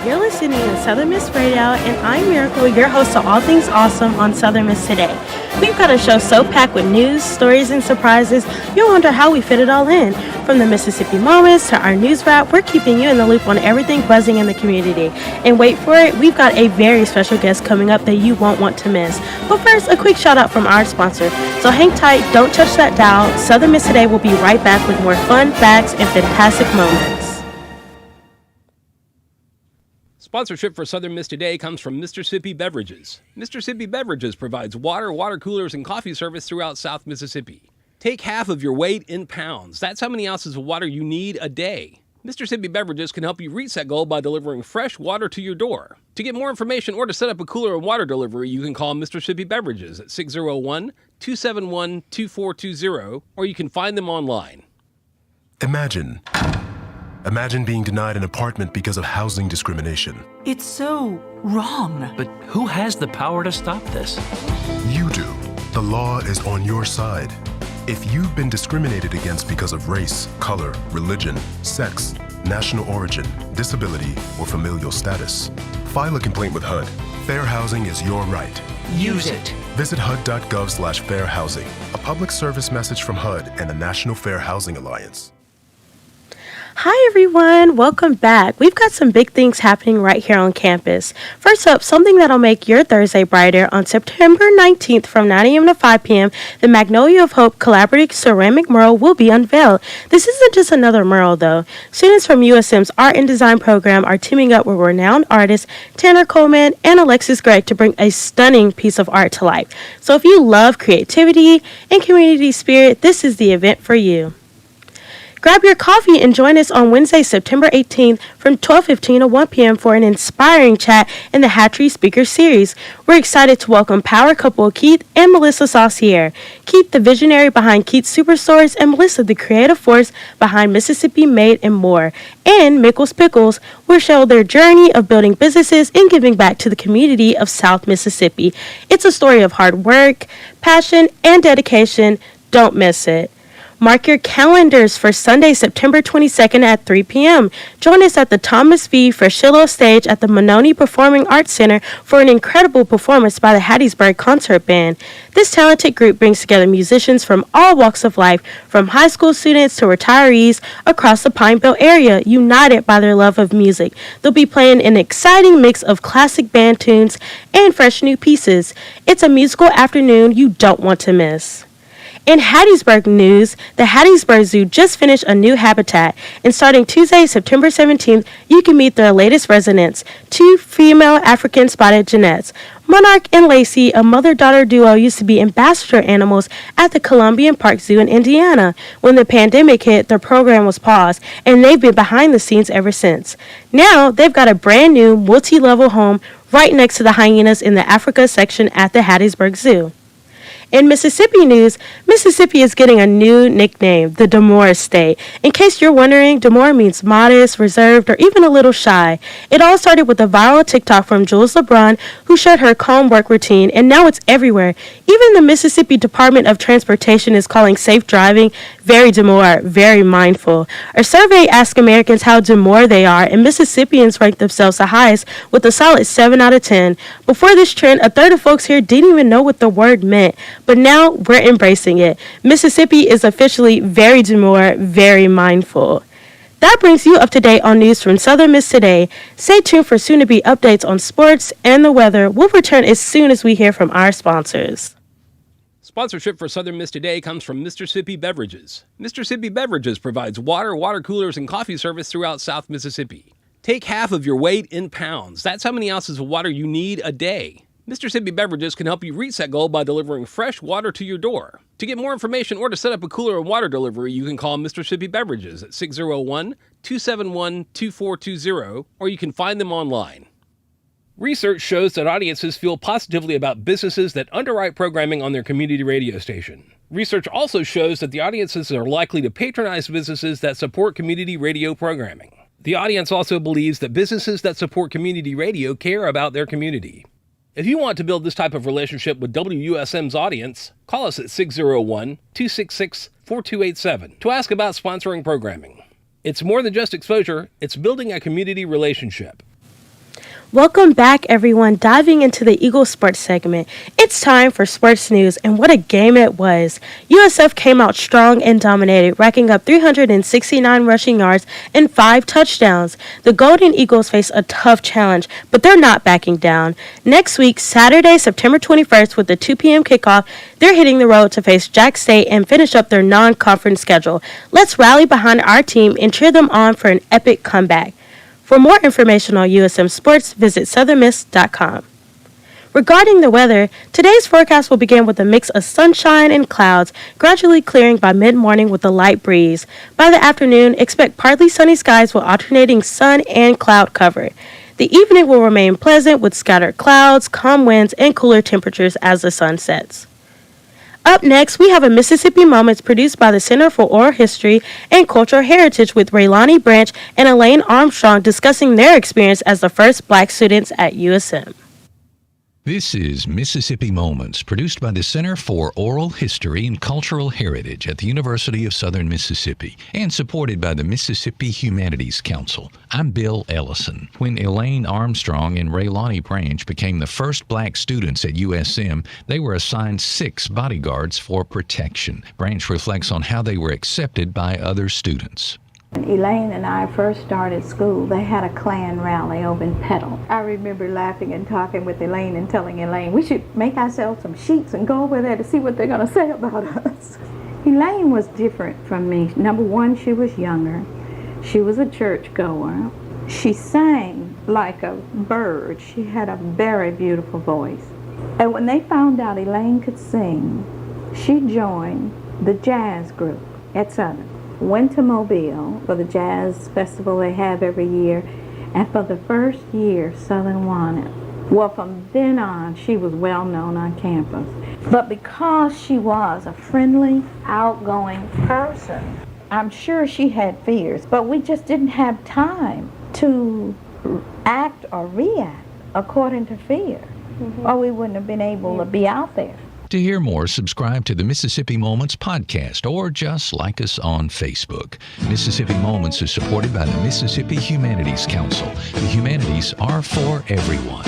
You're listening to Southern Miss Radio, and I'm Miracle, your host of All Things Awesome on Southern Miss Today. We've got a show so packed with news, stories, and surprises, you'll wonder how we fit it all in. From the Mississippi Moments to our news wrap, we're keeping you in the loop on everything buzzing in the community. And wait for it, we've got a very special guest coming up that you won't want to miss. But first, a quick shout out from our sponsor. So hang tight, don't touch that dial. Southern Miss Today will be right back with more fun, facts, and fantastic moments. Sponsorship for Southern Miss Today comes from Mississippi Beverages. Mississippi Beverages provides water, water coolers, and coffee service throughout South Mississippi. Take half of your weight in pounds. That's how many ounces of water you need a day. Mississippi Beverages can help you reach that goal by delivering fresh water to your door. To get more information or to set up a cooler and water delivery, you can call Mississippi Beverages at 601-271-2420, or you can find them online. Imagine being denied an apartment because of housing discrimination. It's so wrong. But who has the power to stop this? You do. The law is on your side. If you've been discriminated against because of race, color, religion, sex, national origin, disability, or familial status, file a complaint with HUD. Fair housing is your right. Use it. Visit HUD.gov/fairhousing, a public service message from HUD and the National Fair Housing Alliance. Hi everyone, welcome back. We've got some big things happening right here on campus. First up, something that'll make your Thursday brighter. On September 19th from 9 a.m. to 5 p.m., the Magnolia of Hope Collaborative Ceramic Mural will be unveiled. This isn't just another mural though. Students from USM's Art and Design program are teaming up with renowned artists Tanner Coleman and Alexis Gregg to bring a stunning piece of art to life. So if you love creativity and community spirit, this is the event for you. Grab your coffee and join us on Wednesday, September 18th from 12:15 to 1 p.m. for an inspiring chat in the Hatchery Speaker Series. We're excited to welcome power couple Keith and Melissa Saucier. Keith, the visionary behind Keith's Superstores, and Melissa, the creative force behind Mississippi Made and More. And Mickles Pickles will show their journey of building businesses and giving back to the community of South Mississippi. It's a story of hard work, passion, and dedication. Don't miss it. Mark your calendars for Sunday, September 22nd at 3 p.m. Join us at the Thomas V. Fraschillo stage at the Mononi Performing Arts Center for an incredible performance by the Hattiesburg Concert Band. This talented group brings together musicians from all walks of life, from high school students to retirees across the Pine Belt area, united by their love of music. They'll be playing an exciting mix of classic band tunes and fresh new pieces. It's a musical afternoon you don't want to miss. In Hattiesburg news, the Hattiesburg Zoo just finished a new habitat, and starting Tuesday, September 17th, you can meet their latest residents, two female African spotted genets. Monarch and Lacey, a mother-daughter duo, used to be ambassador animals at the Columbian Park Zoo in Indiana. When the pandemic hit, their program was paused, and they've been behind the scenes ever since. Now, they've got a brand new multi-level home right next to the hyenas in the Africa section at the Hattiesburg Zoo. In Mississippi news, Mississippi is getting a new nickname, the D'Amour State. In case you're wondering, D'Amour means modest, reserved, or even a little shy. It all started with a viral TikTok from Jules LeBron, who shared her calm work routine, and now it's everywhere. Even the Mississippi Department of Transportation is calling safe driving very D'Amour, very mindful. A survey asked Americans how D'Amour they are, and Mississippians ranked themselves the highest with a solid 7 out of 10. Before this trend, a third of folks here didn't even know what the word meant. But now we're embracing it. Mississippi is officially very D'Amour, very mindful. That brings you up to date on news from Southern Miss Today. Stay tuned for soon-to-be updates on sports and the weather. We'll return as soon as we hear from our sponsors. Sponsorship for Southern Miss Today comes from Mississippi Beverages. Mississippi Beverages provides water, water coolers, and coffee service throughout South Mississippi. Take half of your weight in pounds. That's how many ounces of water you need a day. Mississippi Beverages can help you reach that goal by delivering fresh water to your door. To get more information or to set up a cooler and water delivery, you can call Mississippi Beverages at 601-271-2420, or you can find them online. Research shows that audiences feel positively about businesses that underwrite programming on their community radio station. Research also shows that the audiences are likely to patronize businesses that support community radio programming. The audience also believes that businesses that support community radio care about their community. If you want to build this type of relationship with WUSM's audience, call us at 601-266-4287 to ask about sponsoring programming. It's more than just exposure, it's building a community relationship. Welcome back, everyone. Diving into the Eagles sports segment. It's time for sports news, and what a game it was. USF came out strong and dominated, racking up 369 rushing yards and 5 touchdowns. The Golden Eagles face a tough challenge, but they're not backing down. Next week, Saturday, September 21st, with the 2 p.m. kickoff, they're hitting the road to face Jack State and finish up their non-conference schedule. Let's rally behind our team and cheer them on for an epic comeback. For more information on USM sports, visit southernmiss.com. Regarding the weather, today's forecast will begin with a mix of sunshine and clouds, gradually clearing by mid-morning with a light breeze. By the afternoon, expect partly sunny skies with alternating sun and cloud cover. The evening will remain pleasant with scattered clouds, calm winds, and cooler temperatures as the sun sets. Up next, we have a Mississippi Moments produced by the Center for Oral History and Cultural Heritage with Raylani Branch and Elaine Armstrong discussing their experience as the first black students at USM. This is Mississippi Moments, produced by the Center for Oral History and Cultural Heritage at the University of Southern Mississippi and supported by the Mississippi Humanities Council. I'm Bill Ellison. When Elaine Armstrong and Raylani Branch became the first black students at USM, they were assigned 6 bodyguards for protection. Branch reflects on how they were accepted by other students. When Elaine and I first started school, they had a Klan rally over in Petal. I remember laughing and talking with Elaine and telling Elaine, we should make ourselves some sheets and go over there to see what they're going to say about us. Elaine was different from me. Number one, she was younger. She was a churchgoer. She sang like a bird. She had a very beautiful voice. And when they found out Elaine could sing, she joined the jazz group at Southern. Went to Mobile for the jazz festival they have every year, and for the first year, Southern won it. Well, from then on, she was well known on campus. But because she was a friendly, outgoing person, I'm sure she had fears, but we just didn't have time to act or react according to fear, or we wouldn't have been able to be out there. To hear more, subscribe to the Mississippi Moments podcast or just like us on Facebook. Mississippi Moments is supported by the Mississippi Humanities Council. The humanities are for everyone.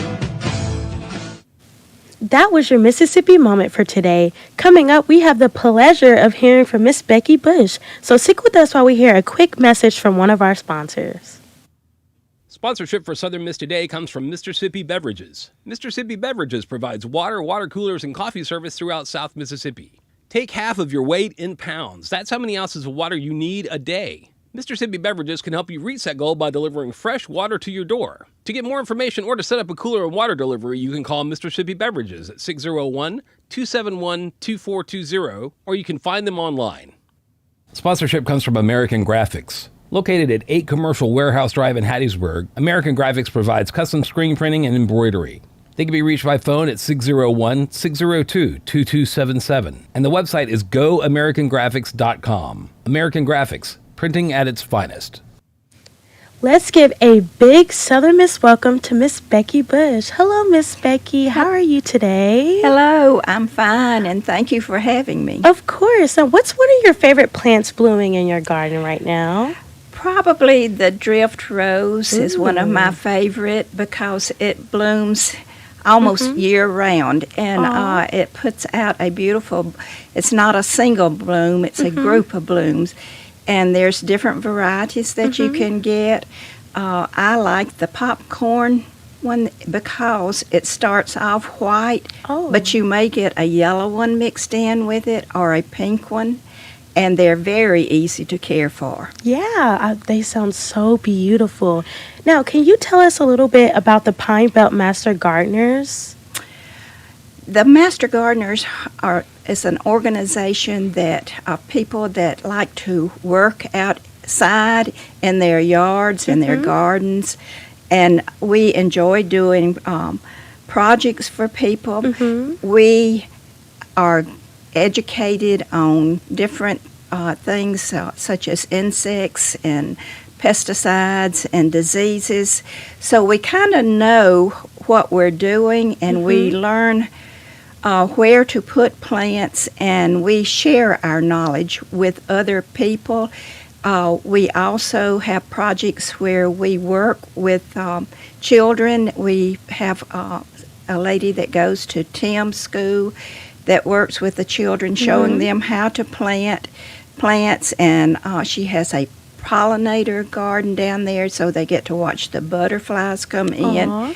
That was your Mississippi Moment for today. Coming up, we have the pleasure of hearing from Miss Becky Bush. So stick with us while we hear a quick message from one of our sponsors. Sponsorship for Southern Miss Today comes from Mississippi Beverages. Mississippi Beverages provides water, water coolers, and coffee service throughout South Mississippi. Take half of your weight in pounds. That's how many ounces of water you need a day. Mississippi Beverages can help you reach that goal by delivering fresh water to your door. To get more information or to set up a cooler and water delivery, you can call Mississippi Beverages at 601-271-2420, or you can find them online. Sponsorship comes from American Graphics. Located at 8 Commercial Warehouse Drive in Hattiesburg, American Graphics provides custom screen printing and embroidery. They can be reached by phone at 601-602-2277, and the website is goamericangraphics.com. American Graphics, printing at its finest. Let's give a big Southern Miss welcome to Miss Becky Bush. Hello, Miss Becky. How are you today? Hello, I'm fine, and thank you for having me. Of course. Now, what's one of your favorite plants blooming in your garden right now? Probably the drift rose is one of my favorite because it blooms almost year-round, and it puts out a beautiful, it's not a single bloom, it's a group of blooms, and there's different varieties that you can get. I like the popcorn one because it starts off white, but you may get a yellow one mixed in with it or a pink one, and they're very easy to care for. Yeah, they sound so beautiful. Now, can you tell us a little bit about the Pine Belt Master Gardeners? The Master Gardeners is an organization that people that like to work outside in their yards and their gardens, and we enjoy doing projects for people. We are educated on different things such as insects and pesticides and diseases, so we kind of know what we're doing, and we learn where to put plants, and we share our knowledge with other people We also have projects where we work with children. We have a lady that goes to Tim's school that works with the children, showing them how to plant plants, and she has a pollinator garden down there, so they get to watch the butterflies come in. Aw.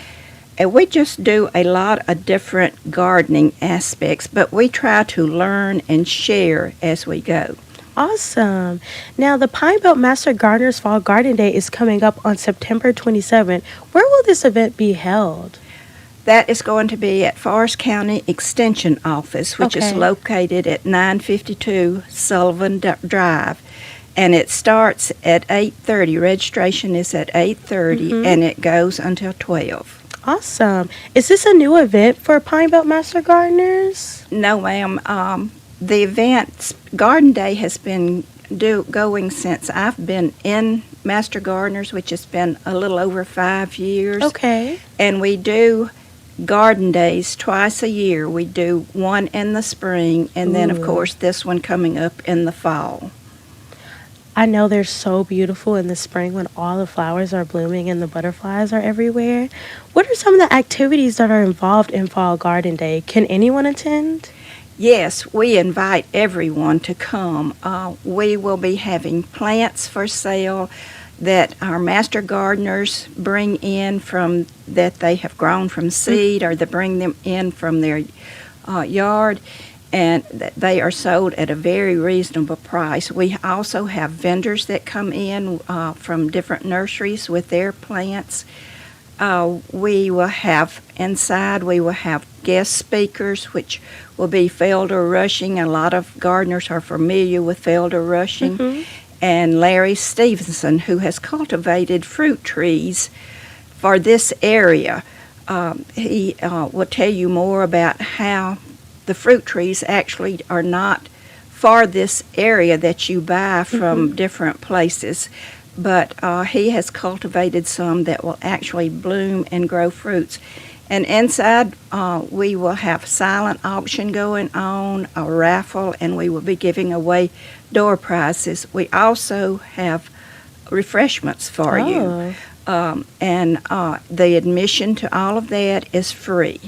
And we just do a lot of different gardening aspects, but we try to learn and share as we go. Awesome. Now, the Pine Belt Master Gardeners Fall Garden Day is coming up on September 27th. Where will this event be held? That is going to be at Forest County Extension Office, which is Okay. located at 952 Sullivan Drive. And it starts at 8:30. Registration is at 8:30, and it goes until 12. Awesome. Is this a new event for Pine Belt Master Gardeners? No, ma'am. The event, Garden Day, has been going since I've been in Master Gardeners, which has been a little over 5 years. Okay. And we do garden days twice a year. We do one in the spring, and then, of Ooh. course, this one coming up in the fall. I know they're so beautiful in the spring when all the flowers are blooming and the butterflies are everywhere. What are some of the activities that are involved in Fall Garden Day? Can anyone attend? Yes, we invite everyone to come. We will be having plants for sale that our master gardeners bring in from that they have grown from seed, or they bring them in from their yard, and they are sold at a very reasonable price. We also have vendors that come in from different nurseries with their plants. We will have inside, we will have guest speakers, which will be Felder Rushing. A lot of gardeners are familiar with Felder Rushing. And Larry Stevenson, who has cultivated fruit trees for this area. He will tell you more about how the fruit trees actually are not for this area that you buy from different places, but he has cultivated some that will actually bloom and grow fruits. And inside, we will have silent auction going on, a raffle, and we will be giving away door prizes. We also have refreshments for you. And the admission to all of that is free.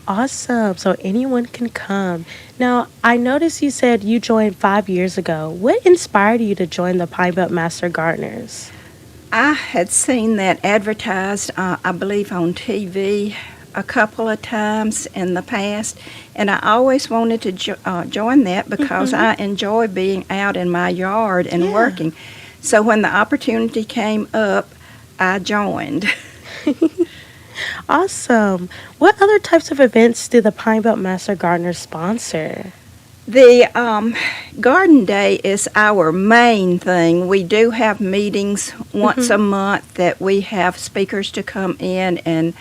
Awesome. So anyone can come. Now, I noticed you said you joined 5 years ago. What inspired you to join the Pine Belt Master Gardeners? I had seen that advertised, I believe, on TV a couple of times in the past, and I always wanted to join that because I enjoy being out in my yard and working. So when the opportunity came up, I joined. Awesome. What other types of events do the Pine Belt Master Gardeners sponsor? The Garden Day is our main thing. We do have meetings once a month that we have speakers to come in and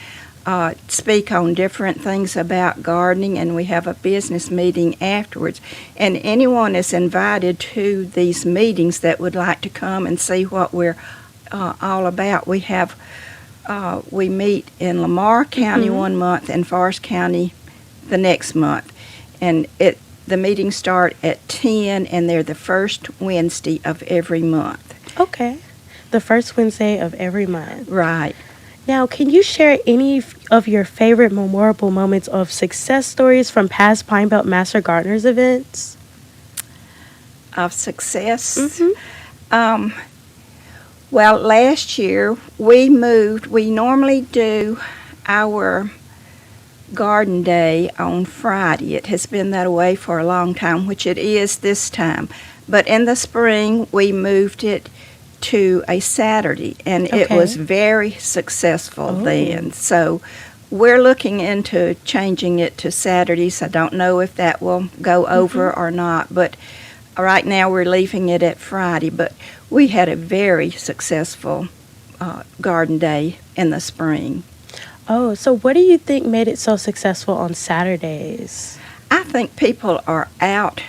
speak on different things about gardening, and we have a business meeting afterwards. And anyone is invited to these meetings that would like to come and see what we're all about. We meet in Lamar County one month and Forest County the next month, and the meetings start at 10, and they're the first Wednesday of every month. Okay. The first Wednesday of every month. Right. Now, can you share any of your favorite memorable moments of success stories from past Pine Belt Master Gardeners events? Of success? Well, last year we moved. We normally do our Garden Day on Friday. It has been that way for a long time, which it is this time. But in the spring, we moved it to a Saturday, and it was very successful then. So we're looking into changing it to Saturdays. I don't know if that will go over or not, but right now we're leaving it at Friday. But we had a very successful Garden Day in the spring. Oh, so what do you think made it so successful on Saturdays? I think people are out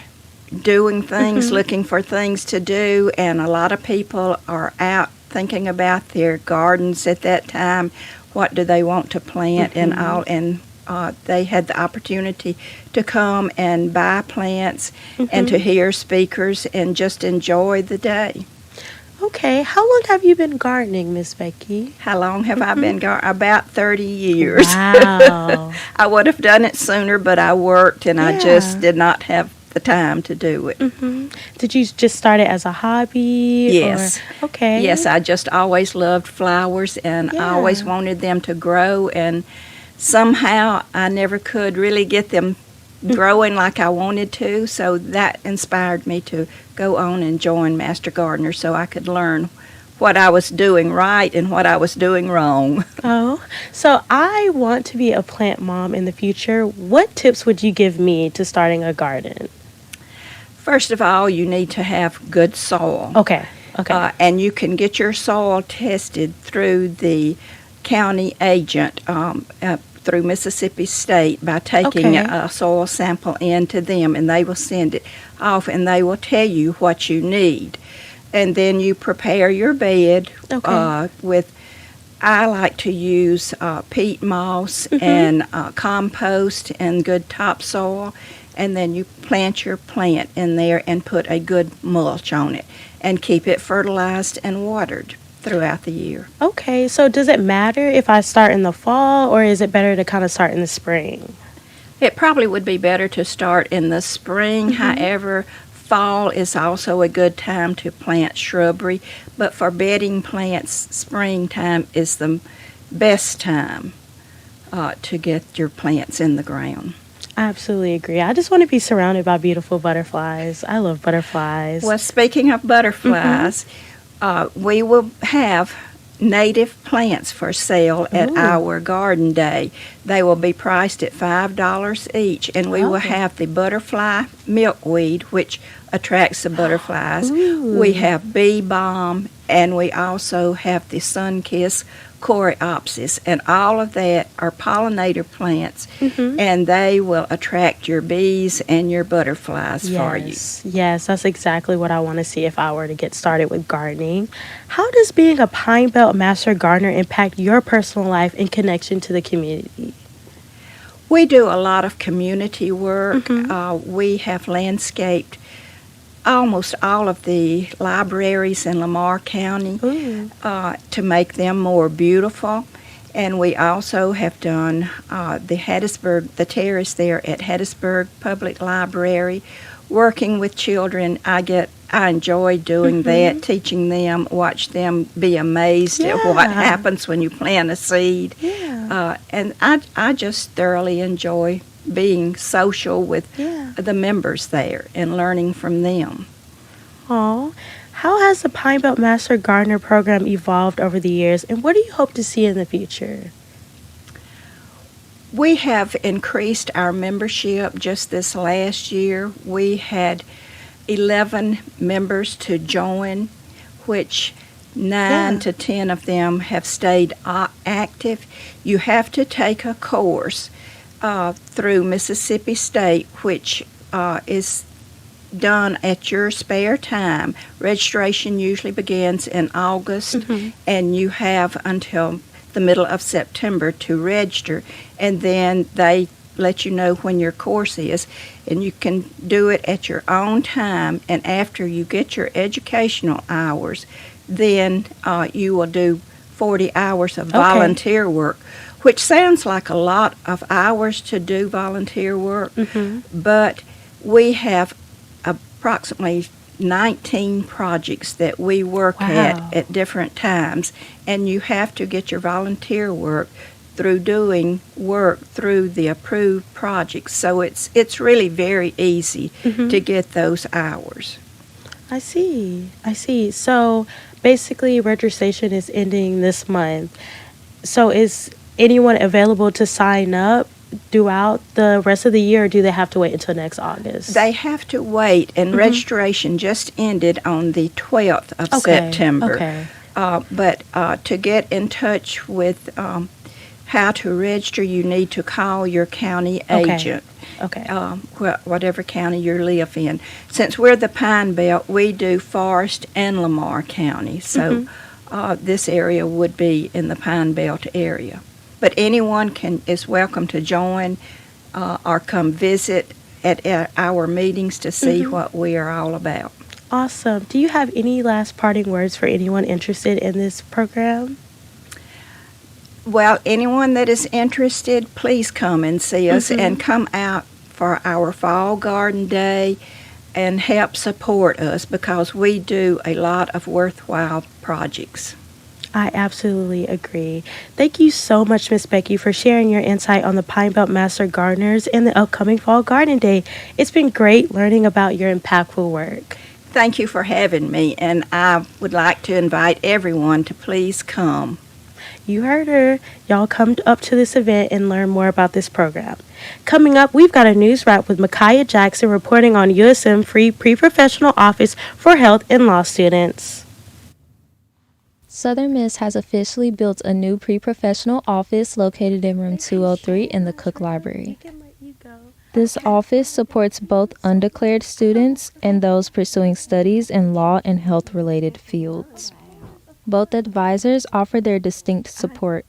doing things, looking for things to do, and a lot of people are out thinking about their gardens at that time. What do they want to plant and all, and they had the opportunity to come and buy plants and to hear speakers and just enjoy the day. Okay. How long have you been gardening, Miss Becky? How long have I been About 30 years. Wow. I would have done it sooner, but I worked and I just Yeah. did not have the time to do it. Did you just start it as a hobby? Yes. Or, okay. Yes, I just always loved flowers and I always Yeah. wanted them to grow, and somehow I never could really get them growing like I wanted to, so that inspired me to go on and join Master Gardener so I could learn what I was doing right and what I was doing wrong. Oh, so I want to be a plant mom in the future. What tips would you give me to starting a garden? First of all, you need to have good soil. Okay. Okay. And you can get your soil tested through the county agent through Mississippi State by taking Okay. a soil sample in to them, and they will send it off, and they will tell you what you need. And then you prepare your bed Okay. with, I like to use peat moss and compost and good topsoil, and then you plant your plant in there and put a good mulch on it and keep it fertilized and watered throughout the year. Okay, so does it matter if I start in the fall or is it better to kind of start in the spring? It probably would be better to start in the spring. However, fall is also a good time to plant shrubbery, but for bedding plants, springtime is the best time to get your plants in the ground. I absolutely agree. I just want to be surrounded by beautiful butterflies. I love butterflies. Well, speaking of butterflies, we will have native plants for sale at our garden day. They will be priced at $5 each, and we will have the butterfly milkweed, which attracts the butterflies. We have bee balm, and we also have the sun-kissed coreopsis, and all of that are pollinator plants, and they will attract your bees and your butterflies for you. Yes, that's exactly what I want to see if I were to get started with gardening. How does being a Pine Belt Master Gardener impact your personal life in connection to the community? We do a lot of community work. We have landscaped almost all of the libraries in Lamar County to make them more beautiful. And we also have done the terrace there at Hattiesburg Public Library, working with children. I enjoy doing that, teaching them, watch them be amazed at what happens when you plant a seed. And I just thoroughly enjoy being social with the members there and learning from them. Oh, how has the Pine Belt Master Gardener program evolved over the years, and what do you hope to see in the future? We have increased our membership just this last year. We had 11 members to join, which 9 to 10 of them have stayed active. You have to take a course through Mississippi State, which is done at your spare time. Registration usually begins in August, and you have until the middle of September to register, and then they let you know when your course is, and you can do it at your own time. And after you get your educational hours, then you will do 40 hours of volunteer work, which sounds like a lot of hours to do volunteer work, but we have approximately 19 projects that we work at different times, and you have to get your volunteer work through doing work through the approved projects. So it's really very easy to get those hours. I see. So basically registration is ending this month. So is anyone available to sign up throughout the rest of the year, or do they have to wait until next August? They have to wait, and registration just ended on the 12th of September. But to get in touch with how to register, you need to call your county agent. Whatever county you live in. Since we're the Pine Belt, we do Forest and Lamar County, so this area would be in the Pine Belt area. But anyone is welcome to join or come visit at our meetings to see what we are all about. Awesome. Do you have any last parting words for anyone interested in this program? Well, anyone that is interested, please come and see us and come out for our Fall Garden Day and help support us because we do a lot of worthwhile projects. I absolutely agree. Thank you so much, Miss Becky, for sharing your insight on the Pine Belt Master Gardeners and the upcoming Fall Garden Day. It's been great learning about your impactful work. Thank you for having me, and I would like to invite everyone to please come. You heard her. Y'all come up to this event and learn more about this program. Coming up, we've got a news wrap with Micaiah Jackson reporting on USM Free Pre-Professional Office for Health and Law students. Southern Miss has officially built a new pre-professional office located in room 203 in the Cook Library. This office supports both undeclared students and those pursuing studies in law and health-related fields. Both advisors offer their distinct support.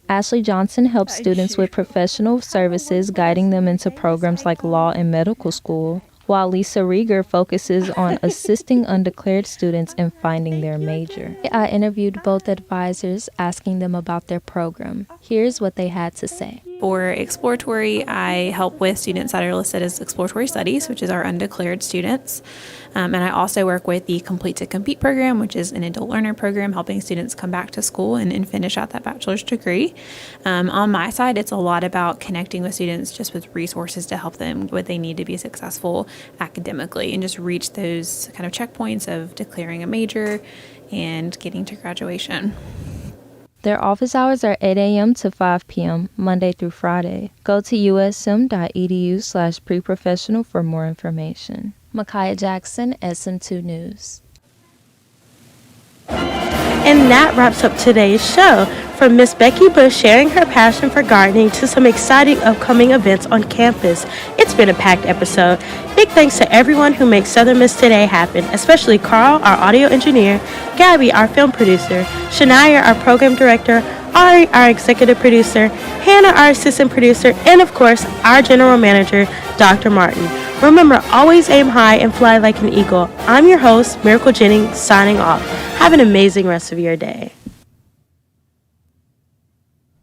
Ashley Johnson helps students with professional services, guiding them into programs like law and medical school, while Lisa Rieger focuses on assisting undeclared students in finding their major. I interviewed both advisors, asking them about their program. Here's what they had to say. For exploratory, I help with students that are listed as exploratory studies, which is our undeclared students. And I also work with the Complete to Compete program, which is an adult learner program helping students come back to school and finish out that bachelor's degree. On my side, it's a lot about connecting with students just with resources to help them what they need to be successful academically and just reach those kind of checkpoints of declaring a major and getting to graduation. Their office hours are 8 a.m. to 5 p.m., Monday through Friday. Go to usm.edu/preprofessional for more information. Micaiah Jackson, SM2 News. And that wraps up today's show. From Miss Becky Bush sharing her passion for gardening to some exciting upcoming events on campus. It's been a packed episode. Big thanks to everyone who makes Southern Miss Today happen, especially Carl, our audio engineer, Gabby, our film producer, Shania, our program director, Ari, our executive producer, Hannah, our assistant producer, and of course, our general manager, Dr. Martin. Remember, always aim high and fly like an eagle. I'm your host, Miracle Jennings, signing off. Have an amazing rest of your day.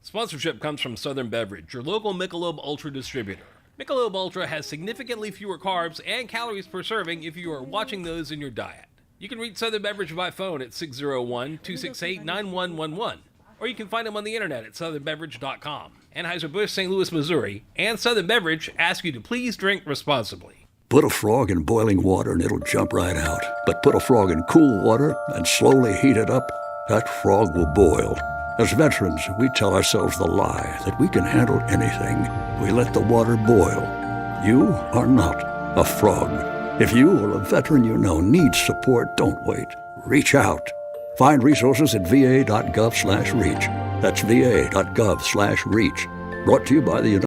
Sponsorship comes from Southern Beverage, your local Michelob Ultra distributor. Michelob Ultra has significantly fewer carbs and calories per serving if you are watching those in your diet. You can reach Southern Beverage by phone at 601-268-9111, or you can find them on the internet at southernbeverage.com. Anheuser-Busch, St. Louis, Missouri, and Southern Beverage ask you to please drink responsibly. Put a frog in boiling water and it'll jump right out. But put a frog in cool water and slowly heat it up, that frog will boil. As veterans, we tell ourselves the lie that we can handle anything. We let the water boil. You are not a frog. If you or a veteran you know needs support, don't wait. Reach out. Find resources at va.gov/reach. That's va.gov/reach. Brought to you by the